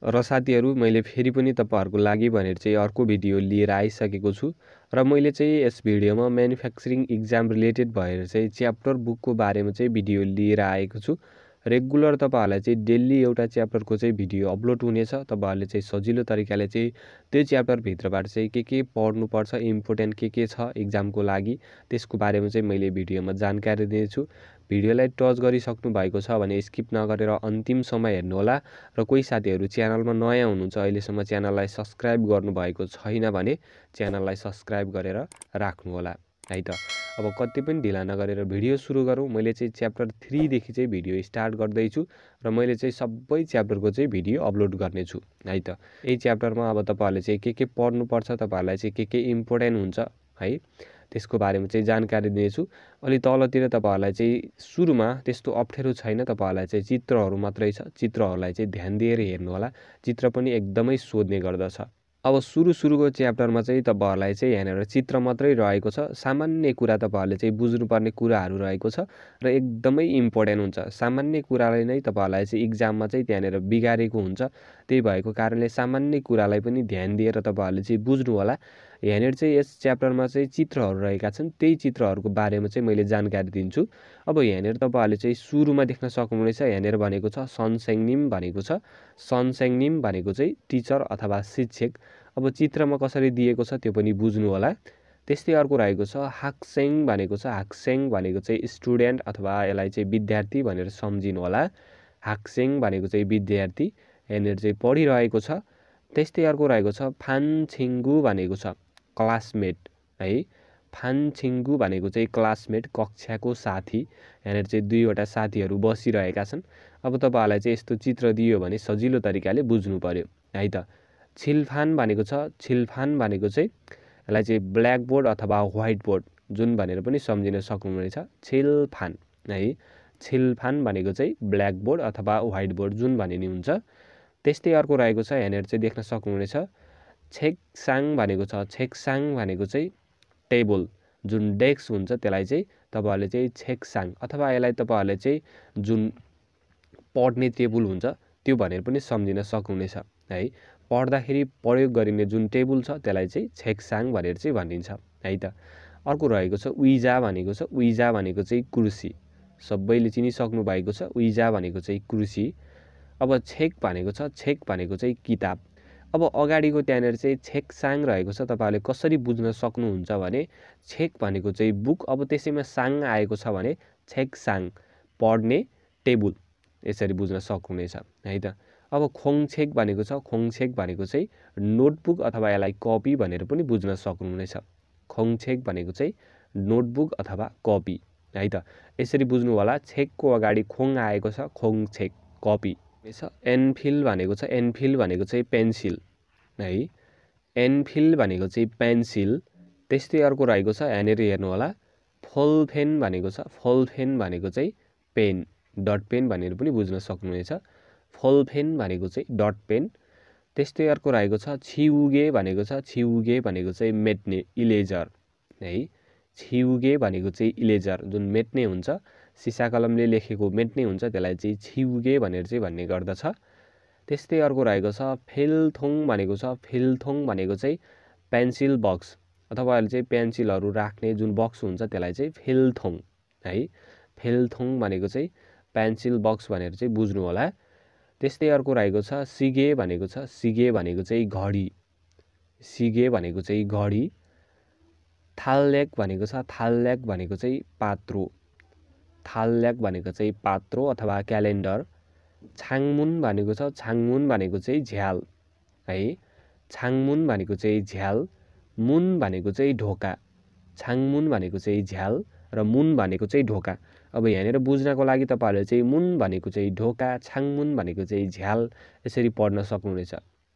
र साथीहरु मैले फेरि पनि तपाईहरुको लागि भनेर चाहिँ अर्को भिडियो लिएर आइसकेको छु र मैले चाहिँ यस भिडियोमा म्यानुफ्याक्चरिङ एक्जाम रिलेटेड भएर चाहिँ च्याप्टर बुकको बारेमा चाहिँ भिडियो लिएर आएको छु। रेगुलर तपाईहरुलाई चाहिँ डेली एउटा च्याप्टरको चाहिँ भिडियो अपलोड हुनेछ। तपाईहरुले चाहिँ सजिलो तरिकाले चाहिँ त्यो च्याप्टर भित्रबाट चाहिँ के पढ्नु पर्छ, इम्पोर्टेन्ट के छ एक्जामको लागि त्यसको बारेमा चाहिँ मैले भिडियोमा जानकारी दिनेछु। भिडियोलाई टच गरिसक्नु भएको छ भने स्किप नगरेर अन्तिमसम्म हेर्नु होला र कोही साथीहरु च्यानलमा नयाँ हुनुहुन्छ अहिलेसम्म च्यानललाई सब्स्क्राइब गर्नु भएको छैन भने च्यानललाई सब्स्क्राइब गरेर राख्नु होला है त। अब कति पनि ढिला नगरेर भिडियो सुरु गरौँ। मैले चाहिँ च्याप्टर 3 देखि चाहिँ भिडियो स्टार्ट गर्दै छु र मैले चाहिँ सबै च्याप्टरको चाहिँ भिडियो अपलोड गर्ने छु है त। यही च्याप्टरमा अब तपाईहरुले चाहिँ के पढ्नु पर्छ, तपाईहरुलाई चाहिँ के इम्पोर्टेन्ट हुन्छ है त्यसको बारेमा चाहिँ जानकारी दिनेछु। अलि तलतिर तपाईहरुलाई चाहिँ सुरुमा त्यस्तो अप्ठ्यारो छैन, तपाईहरुलाई चाहिँ चित्रहरु मात्रै छ। चित्रहरुलाई चाहिँ ध्यान दिएर हेर्नु होला। चित्र पनि एकदमै सोध्ने गर्दछ। अब सुरुको च्याप्टरमा चाहिँ तपाईहरुलाई चाहिँ यहाँनेर चित्र मात्रै रहेको छ। सामान्य कुरा तपाईहरुले चाहिँ बुझ्नुपर्ने कुराहरु रहेको छ र एकदमै इम्पोर्टेन्ट हुन्छ। सामान्य कुराले नै तपाईहरुलाई चाहिँ एक्जाममा चाहिँ त्यहाँनेर बिगारेको हुन्छ। त्यही भएको कारणले सामान्य कुरालाई पनि ध्यान दिएर तपाईहरुले चाहिँ बुझ्नु होला। यहाँनेर चाहिँ यस च्याप्टरमा चाहिँ चित्रहरु रहेका छन्। त्यही चित्रहरुको बारेमा चाहिँ मैले जानकारी दिन्छु। अब यहाँनेर तपाईहरुले चाहिँ सुरुमा देख्न सक्नुहुनेछ यहाँनेर भनेको छ सनसेङनिम भनेको छ। सनसेङनिम भनेको चाहिँ टिचर अथवा शिक्षक। अब चित्रमा कसरी दिएको छ त्यो पनि बुझ्नु होला। त्यस्तै अर्को रहेको छ हाक्सेङ भनेको छ। हाक्सेङ भनेको चाहिँ स्टुडेन्ट अथवा यसलाई चाहिँ विद्यार्थी भनेर सम्झिनु होला। हाक्सेङ भनेको चाहिँ विद्यार्थी यहाँनेर चाहिँ पढिरहेको छ। त्यस्तै अर्को रहेको छ फानछिङ्गु भनेको छ क्लासमेट है। फानछिङ्गु भनेको चाहिँ क्लासमेट, कक्षाको साथी। यहाँनेर चाहिँ दुईवटा साथीहरु बसिरहेका छन्। अब तपाईहरुलाई चाहिँ यस्तो चित्र दियो भने सजिलो तरिकाले बुझ्नु पर्यो है त। छिलफान भनेको छ। छिलफान भनेको चाहिँ यसलाई चाहिँ ब्ल्याक बोर्ड अथवा व्हाइट बोर्ड जुन भनेर पनि सम्झिन सक्नुहुनेछ। छिलफान है। छिलफान भनेको चाहिँ ब्ल्याक बोर्ड अथवा व्हाइट बोर्ड जुन भनिने हुन्छ। त्यस्तै अर्को रहेको छ यहाँनेर चाहिँ देख्न सक्नुहुनेछ छेक्साङ भनेको छ। छेक्साङ भनेको चाहिँ टेबल जुन डेस्क हुन्छ त्यसलाई चाहिँ तपाईहरुले चाहिँ छेक्साङ अथवा यसलाई तपाईहरुले चाहिँ जुन पढ्ने टेबल हुन्छ त्यो भनेर पनि सम्झिन सक्नुहुनेछ है। पढ्दाखेरि प्रयोग गरिने जुन टेबल छ त्यसलाई चाहिँ छेक्साङ भनेर चाहिँ भनिन्छ है त। अर्को रहेको छ उइजा भनेको छ। उइजा भनेको चाहिँ कुर्सी। सबैले चिनिसक्नु भएको छ उइजा भनेको चाहिँ कुर्सी। अब छेक भनेको छ। छेक भनेको चाहिँ किताब। अब अगाडिको त्यहाँनेर चाहिँ छेक्साङ रहेको छ। तपाईहरुले कसरी बुझ्न सक्नुहुन्छ भने छेक भनेको चाहिँ बुक। अब त्यसैमा साङ आएको छ भने छेक्साङ पढ्ने टेबल यसरी बुझ्न सक्नुहुनेछ है त। अब खोङछेक भनेको छ। खोङछेक भनेको चाहिँ नोटबुक अथवा यसलाई कपी भनेर पनि बुझ्न सक्नुहुनेछ। खोङछेक भनेको चाहिँ नोटबुक अथवा कपी है त। यसरी बुझ्नु होला। छेकको अगाडि खोङ आएको छ, खोङछेक कपी। एनफिल भनेको छ। एनफिल भनेको चाहिँ पेन्सिल है। एनफिल भनेको चाहिँ पेन्सिल। त्यस्तै अर्को रहेको छ यहाँनेर हेर्नु होला फोलपेन भनेको छ। फोलपेन भनेको चाहिँ पेन, डट पेन भनेर पनि बुझ्न सक्नुहुनेछ। फोलपेन भनेको चाहिँ डट पेन। त्यस्तै अर्को रहेको छ छिउगे भनेको छ। छिउगे भनेको चाहिँ मेट्ने, इलेजर है। छिउगे भनेको चाहिँ इलेजर जुन मेट्ने हुन्छ, सिसा कलमले लेखेको मेट्ने हुन्छ त्यसलाई चाहिँ छिउगे भनेर चाहिँ भन्ने गर्दछ। त्यस्तै अर्को रहेको छ फेलथोङ भनेको छ। फेलथोङ भनेको चाहिँ पेन्सिल बक्स अथवा चाहिँ पेन्सिलहरु राख्ने जुन बक्स हुन्छ त्यसलाई चाहिँ फेलथोङ है। फेलथोङ भनेको चाहिँ पेन्सिल बक्स भनेर चाहिँ बुझ्नु होला। त्यस्तै अर्को रहेको छ सिगे भनेको छ। सिगे भनेको चाहिँ घडी। सिगे भनेको चाहिँ घडी। थालल्याक भनेको छ। थालल्याक भनेको चाहिँ पात्रो। थालल्याक भनेको चाहिँ पात्रो अथवा क्यालेन्डर। छाङमुन भनेको छ। छाङमुन भनेको चाहिँ झ्याल है। छाङमुन भनेको चाहिँ झ्याल। मुन भनेको चाहिँ ढोका। छाङमुन भनेको चाहिँ झ्याल र मुन भनेको चाहिँ ढोका। अब यहाँनेर बुझ्नको लागि तपाईहरुले चाहिँ मुन भनेको चाहिँ ढोका, छाङमुन भनेको चाहिँ झ्याल यसरी पढ्न सक्नुहुनेछ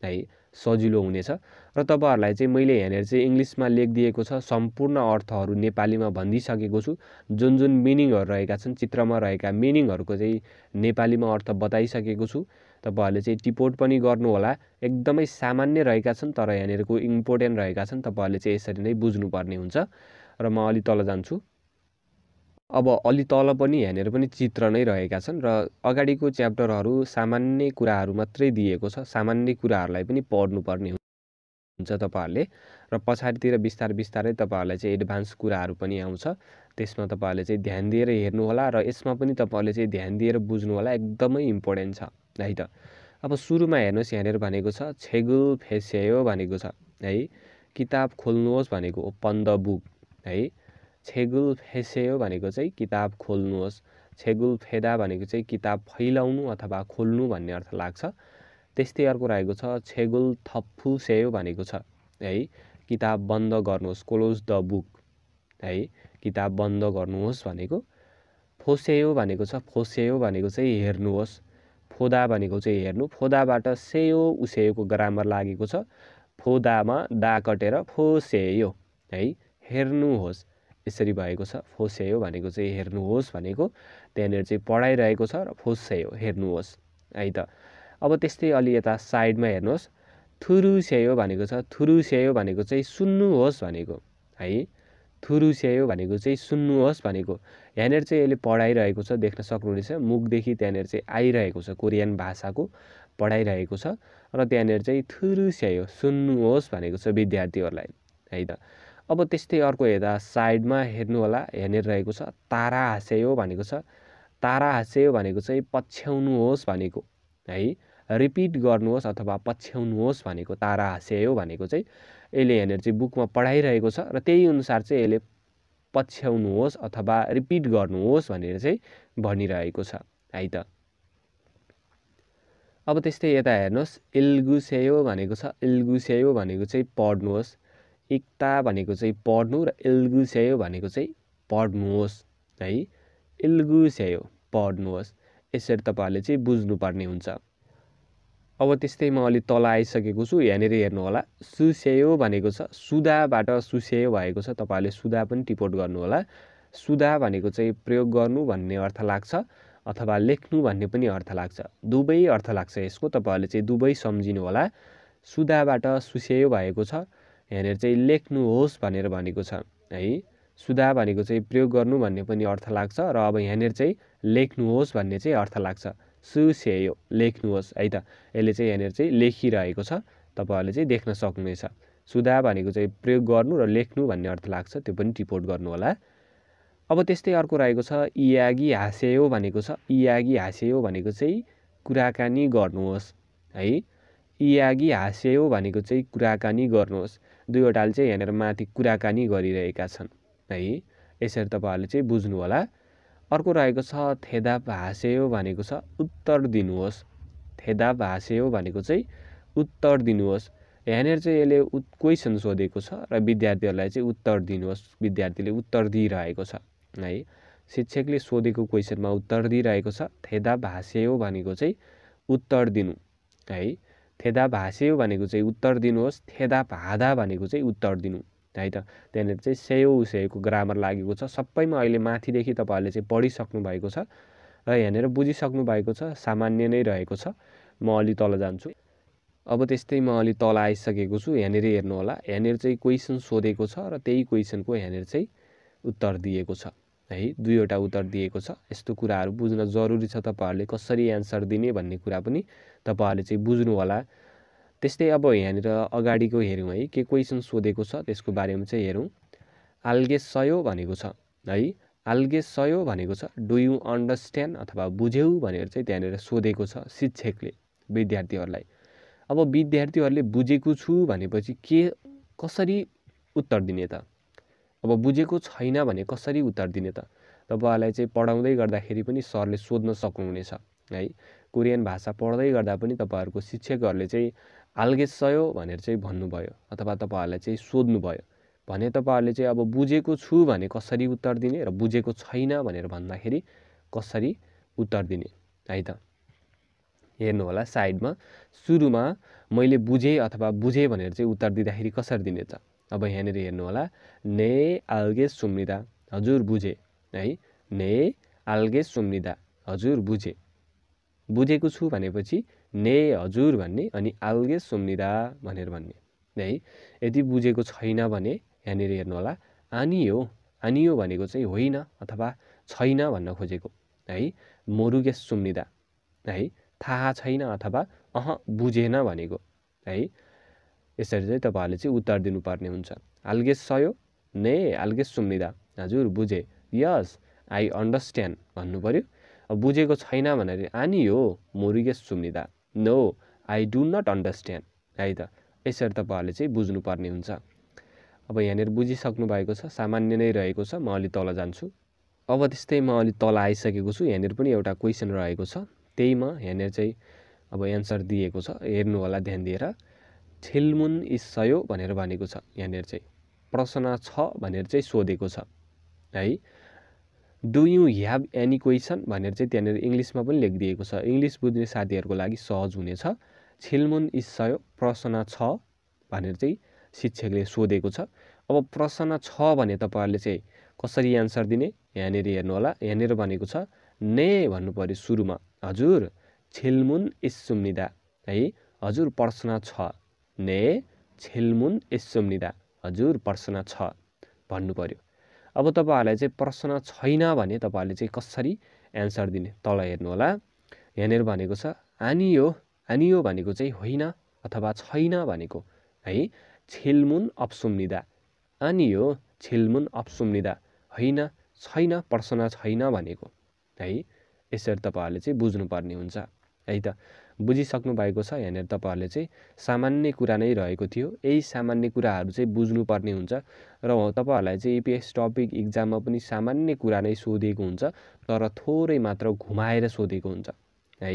है। सजिलो हुनेछ र तपाईहरुलाई चाहिँ मैले यहाँनेर चाहिँ इंग्लिशमा लेखिदिएको छ। सम्पूर्ण अर्थहरु नेपालीमा भनिदिसकेको छु। जुन जुन मिनिङहरु रहेका छन् चित्रमा रहेका मिनिङहरुको चाहिँ नेपालीमा अर्थ बताइसकेको छु। तपाईहरुले चाहिँ टिपोट पनि गर्नु होला। एकदमै सामान्य रहेका छन् तर यहाँनेरको इम्पोर्टेन्ट रहेका छन्। तपाईहरुले चाहिँ यसरी नै बुझ्नु पर्ने हुन्छ र म अलि तल जान्छु। अब अलि तल पनि यहाँनिर पनि चित्र नै रहेका छन् र अगाडिको च्याप्टरहरू सामान्य कुराहरू मात्रै दिएको छ। सामान्य कुराहरूलाई पनि पढ्नुपर्ने हुन्छ तपाईहरुले र पछाडितिर बिस्तारै तपाईहरुलाई चाहिँ एडभान्स कुराहरू पनि आउँछ। त्यसमा तपाईहरुले चाहिँ ध्यान दिएर हेर्नु होला र यसमा पनि तपाईहरुले चाहिँ ध्यान दिएर बुझ्नु होला। एकदमै इम्पोर्टेन्ट छ है त। अब सुरुमा हेर्नुस् यहाँनिर भनेको छ छेगुल फेसेयो भनेको छ है। किताब खोल्नुहोस् भनेको ओपन द बुक है। छेगुल फेसेयो भनेको चाहिँ किताब खोल्नुहोस्। छेगुल फेदा भनेको चाहिँ किताब फैलाउनु अथवा खोल्नु भन्ने अर्थ लाग्छ। त्यस्तै अर्को रहेको छ छेगुल थप्फुसेयो भनेको छ है। किताब बन्द गर्नुहोस् क्लोज द बुक है। किताब बन्द गर्नुहोस् भनेको। फोसेयो भनेको छ फोसेयो भनेको चाहिँ हेर्नुहोस्। फोदा भनेको चाहिँ हेर्नु। फोदाबाट सेयो उसेयोको ग्रामर लागेको छ। फोदामा दा कटेर फोसेयो है हेर्नुहोस् यसरी भएको छ। फोसेयो भनेको चाहिँ हेर्नुहोस् भनेको त्यहाँनिर चाहिँ पढाइरहेको छ र फोसेयो हेर्नुहोस् है त। अब त्यस्तै अलि यता साइडमा हेर्नुहोस् थुरुसेयो भनेको छ। थुरुसेयो भनेको चाहिँ सुन्नुहोस् भनेको है। थुरुसेयो भनेको चाहिँ सुन्नुहोस् भनेको। यहाँनिर चाहिँ यसले पढाइरहेको छ देख्न सक्नुहुनेछ। मुखदेखि त्यहाँनिर चाहिँ आइरहेको छ कोरियन भाषाको पढाइरहेको छ र त्यहाँनिर चाहिँ थुरुसेयो सुन्नुहोस् भनेको छ विद्यार्थीहरूलाई है त। अब त्यस्तै अर्को हेर्दा साइडमा हेर्नु होला यहाँनिर रहेको छ तारा हाँसेयो भनेको छ। तारा हाँसेयो भनेको चाहिँ पछ्याउनुहोस् भनेको है। रिपिट गर्नुहोस् अथवा पछ्याउनुहोस् भनेको तारा हाँसेयो भनेको चाहिँ यसले यहाँनिर चाहिँ बुकमा पढाइरहेको छ र त्यही अनुसार चाहिँ यसले पछ्याउनुहोस् अथवा रिपिट गर्नुहोस् भनेर चाहिँ भनिरहेको छ है त। अब त्यस्तै यता हेर्नुहोस् इल्गुसेयो भनेको छ। इल्गुसेयो भनेको चाहिँ पढ्नुहोस्। इक्ता भनेको चाहिँ पढ्नु र इल्गुसेयो भनेको चाहिँ पढ्नुहोस् है। इल्गुसेयो पढ्नुहोस् यसरी तपाईहरुले चाहिँ बुझ्नुपर्ने हुन्छ। अब त्यस्तै म अलि तल आइसकेको छु यहाँनिर हेर्नु होला सुसेयो भनेको छ। सुदाबाट सुसेयो भएको छ। तपाईहरुले सुदा पनि टिपोट गर्नु होला। सुदा भनेको चाहिँ प्रयोग गर्नु भन्ने अर्थ लाग्छ अथवा लेख्नु भन्ने पनि अर्थ लाग्छ। दुवै अर्थ लाग्छ यसको। तपाईहरुले चाहिँ दुवै सम्झिनु होला। सुदाबाट सुसेयो भएको छ। यहाँनिर चाहिँ लेख्नुहोस् भनेर भनेको छ है। सुदा भनेको चाहिँ प्रयोग गर्नु भन्ने पनि अर्थ लाग्छ र अब यहाँनिर चाहिँ लेख्नुहोस् भन्ने चाहिँ अर्थ लाग्छ। सुसेयो लेख्नुहोस् है त। यसले चाहिँ यहाँनिर चाहिँ लेखिरहेको छ। तपाईहरुले चाहिँ देख्न सक्नुहुनेछ। सुदा भनेको चाहिँ प्रयोग गर्नु र लेख्नु भन्ने अर्थ लाग्छ। त्यो पनि टिपोट गर्नु होला। अब त्यस्तै अर्को रहेको छ इयागी हाँसेयो भनेको छ। इयागी हाँसेयो भनेको चाहिँ कुराकानी गर्नुहोस् है। इयागी हाँसेयो भनेको चाहिँ कुराकानी गर्नुहोस्। दुईवटाले चाहिँ यहाँनिर माथि कुराकानी गरिरहेका छन् है। यसरी तपाईहरुले चाहिँ बुझ्नु होला। अर्को रहेको छ थेदाप हाँसेयो भनेको छ उत्तर दिनुहोस्। थेदाप हाँसेयो भनेको चाहिँ उत्तर दिनुहोस्। यहाँनिर चाहिँ यसले क्वेसन सोधेको छ र विद्यार्थीहरूलाई चाहिँ उत्तर दिनुहोस्। विद्यार्थीले उत्तर दिइरहेको छ है। शिक्षकले सोधेको क्वेसनमा उत्तर दिइरहेको छ। थेदाप हाँसेयो भनेको चाहिँ उत्तर दिनु है। थेदाप हाँसेयो भनेको चाहिँ उत्तर दिनुहोस्। थेदाप हादा भनेको चाहिँ उत्तर दिनु है त। त्यहाँनिर चाहिँ सेयो उसेयोको ग्रामर लागेको छ। सबैमा अहिले माथिदेखि तपाईहरुले चाहिँ पढिसक्नु भएको छ र यहाँनिर बुझिसक्नु भएको छ। सामान्य नै रहेको छ। म अलि तल जान्छु। अब त्यस्तै म अलि तल आइसकेको छु। यहाँनिर हेर्नु होला। यहाँनिर चाहिँ क्वेसन सोधेको छ र त्यही क्वेसनको यहाँनिर चाहिँ उत्तर दिएको छ है। दुईवटा उत्तर दिएको छ। यस्तो कुराहरू बुझ्न जरुरी छ। तपाईहरुले कसरी एन्सर दिने भन्ने कुरा पनि तपाईहरुले चाहिँ बुझ्नु होला। त्यस्तै अब यहाँनिर अगाडिको हेरौँ है के क्वेसन सोधेको छ त्यसको बारेमा चाहिँ हेरौँ। आल्गेसयो भनेको छ है। आल्गेसयो भनेको छ डु यु अन्डरस्ट्यान्ड अथवा बुझ्यौ भनेर चाहिँ त्यहाँनिर सोधेको छ शिक्षकले विद्यार्थीहरूलाई। अब विद्यार्थीहरूले बुझेको छु भनेपछि के कसरी उत्तर दिने त। अब बुझेको छैन भने कसरी उत्तर दिने त। तपाईहरुलाई चाहिँ पढाउँदै गर्दाखेरि पनि सरले सोध्न सक्नुहुनेछ है। कोरियन भाषा पढ्दै गर्दा पनि तपाईहरुको शिक्षकहरूले चाहिँ आल्गेसयो भनेर चाहिँ भन्नुभयो अथवा तपाईहरुलाई चाहिँ सोध्नुभयो भने तपाईहरुले चाहिँ अब बुझेको छु भने कसरी उत्तर दिने र बुझेको छैन भनेर भन्दाखेरि कसरी उत्तर दिने है त। हेर्नु होला साइडमा सुरुमा मैले बुझे अथवा बुझे भनेर चाहिँ उत्तर दिँदाखेरि कसरी दिने त। अब यहाँनिर हेर्नु होला ने आल्गेस सुम्निदा हजुर बुझे है। ने आल्गेस सुम्निदा हजुर बुझे। बुझेको छु भनेपछि ने हजुर भन्ने अनि आल्गेस सुम्निदा भनेर भन्ने है। यदि बुझेको छैन भने यहाँनिर हेर्नु होला आनियो। आनियो भनेको चाहिँ होइन अथवा छैन भन्न खोजेको है मोरुगेसुम्निदा है थाहा छैन अथवा बुझेन भनेको है यसरी चाहिँ तपाईहरुले चाहिँ उत्तर दिनुपर्ने हुन्छ 알겠어요 ने 알겠습니다 हजुर बुझे यस आई अन्डरस्ट्यान्ड भन्नु पर्यो बुझेको छैन भनेर आनियो मोरुगेसुम्निदा no I do not understand है त यसरी तपाईहरुले चाहिँ बुझ्नु पर्ने हुन्छ अब यहाँनेर बुझिसक्नु भएको छ सामान्य नै रहेको छ म अलि तल जान्छु अब त्यस्तै म अलि तल आइसकेको छु यहाँनेर पनि एउटा क्वेशन रहेको छ त्यहीमा यहाँनेर चाहिँ अब एन्सर दिएको छ हेर्नु होला ध्यान दिएर छिलमुन इस्सयो भनेर भनेको छ यहाँनेर चाहिँ प्रश्न छ भनेर चाहिँ सोधेको छ है do you have any question भनेर चाहिँ त्यहाँनेर इंग्लिशमा पनि लेखिदिएको छ इंग्लिश बुझ्ने साथीहरुको लागि सहज हुनेछ छिलमुन इस्सयो प्रश्न छ भनेर चाहिँ शिक्षकले सोधेको छ अब प्रश्न छ भने तपाईहरुले चाहिँ कसरी एन्सर दिने यहाँनेर हेर्नु होला यहाँनेर भनेको छ ने भन्नु पर्यो सुरुमा हजुर छिलमुन इस्सुम्निदा है हजुर प्रश्न छ ने छिलमुन इस्सुम्निदा हजुर प्रश्न छ भन्नु पर्यो अब तपाईहरुलाई चाहिँ प्रश्न छैन भने तपाईहरुले चाहिँ कसरी एन्सर दिने तल हेर्नु होला यहाँनेर भनेको छ आनियो भनेको चाहिँ होइन अथवा छैन भनेको है छिलमुन अप्सुम्निदा आनियो छिलमुन अप्सुम्निदा होइन छैन प्रश्न छैन भनेको है यसरी तपाईहरुले चाहिँ बुझ्नु पर्ने हुन्छ है त बुझिसक्नु भएको छ यहाँनेर तपाईहरुले चाहिँ सामान्य कुरा नै रहेको थियो यही सामान्य कुराहरु चाहिँ बुझ्नु पर्ने हुन्छ र तपाईहरुलाई चाहिँ EPS टपिक एक्जाममा पनि सामान्य कुरा नै सोधेको हुन्छ तर थोरै मात्र घुमाएर सोधेको हुन्छ है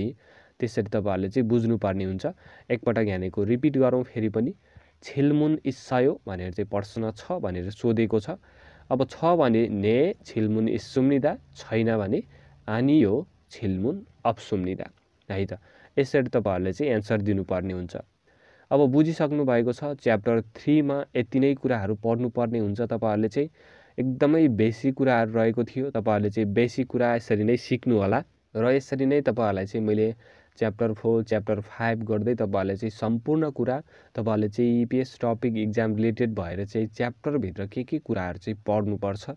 त्यसरी तपाईहरुले चाहिँ बुझ्नु पर्ने हुन्छ एकपटक यहाँनेको रिपिट गरौँ फेरि पनि छिलमुन इस्सयो भनेर चाहिँ प्रश्न छ भनेर सोधेको छ अब छ भने ने छिलमुन इस्सुम्निदा छैन भने आनियो छिलमुन अप्सुम्निदा है त यसरी तपाईहरुले चाहिँ एन्सर दिनुपर्ने हुन्छ अब बुझिसक्नु भएको छ च्याप्टर 3 मा यति नै कुराहरु पढ्नु पर्ने हुन्छ तपाईहरुले चाहिँ एकदमै बेसिक कुराहरु रहेको थियो तपाईहरुले चाहिँ बेसिक कुरा यसरी नै सिक्नु होला र यसरी नै तपाईहरुलाई चाहिँ मैले च्याप्टर 4 च्याप्टर 5 गर्दै तपाईहरुले चाहिँ सम्पूर्ण कुरा तपाईहरुले चाहिँ EPS टपिक एक्जाम रिलेटेड भएर चाहिँ च्याप्टर भित्र के कुराहरु चाहिँ पढ्नु पर्छ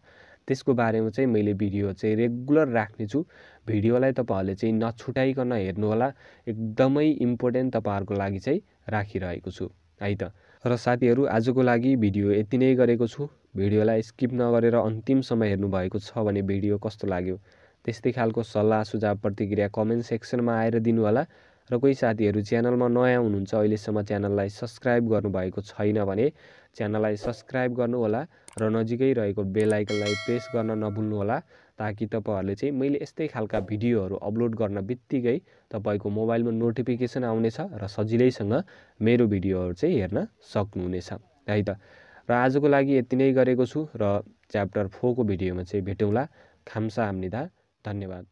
त्यसको बारेमा चाहिँ मैले भिडियो चाहिँ रेगुलर राख्ने छु भिडियोलाई तपाईहरुले चाहिँ नछुटाइकन हेर्नु होला एकदमै इम्पोर्टेन्ट तपाईहरुको लागि चाहिँ राखिरहेको छु है त र साथीहरु आजको लागि भिडियो यति नै गरेको छु भिडियोलाई स्किप नगरेर अन्तिमसम्म हेर्नु भएको छ भने भिडियो कस्तो लाग्यो त्यस्तै खालको सल्लाह सुझाव प्रतिक्रिया कमेन्ट सेक्सनमा आएर दिनु होला र कोही साथीहरु च्यानलमा नयाँ हुनुहुन्छ अहिलेसम्म च्यानललाई सब्स्क्राइब गर्नुभएको छैन भने च्यानललाई सब्स्क्राइब गर्नु होला र नजिकै रहेको बेल आइकनलाई प्रेस गर्न नभुल्नु होला ताकि तपाईहरुले चाहिँ मैले यस्तै खालका भिडियोहरु अपलोड गर्न बित्तिकै तपाईको मोबाइलमा नोटिफिकेसन आउनेछ र सजिलैसँग मेरो भिडियोहरु चाहिँ हेर्न सक्नुहुनेछ है त र आजको लागि यति नै गरेको छु र च्याप्टर 4 को भिडियोमा चाहिँ भेटौँला खाम्साहाम्निदा धन्यवाद।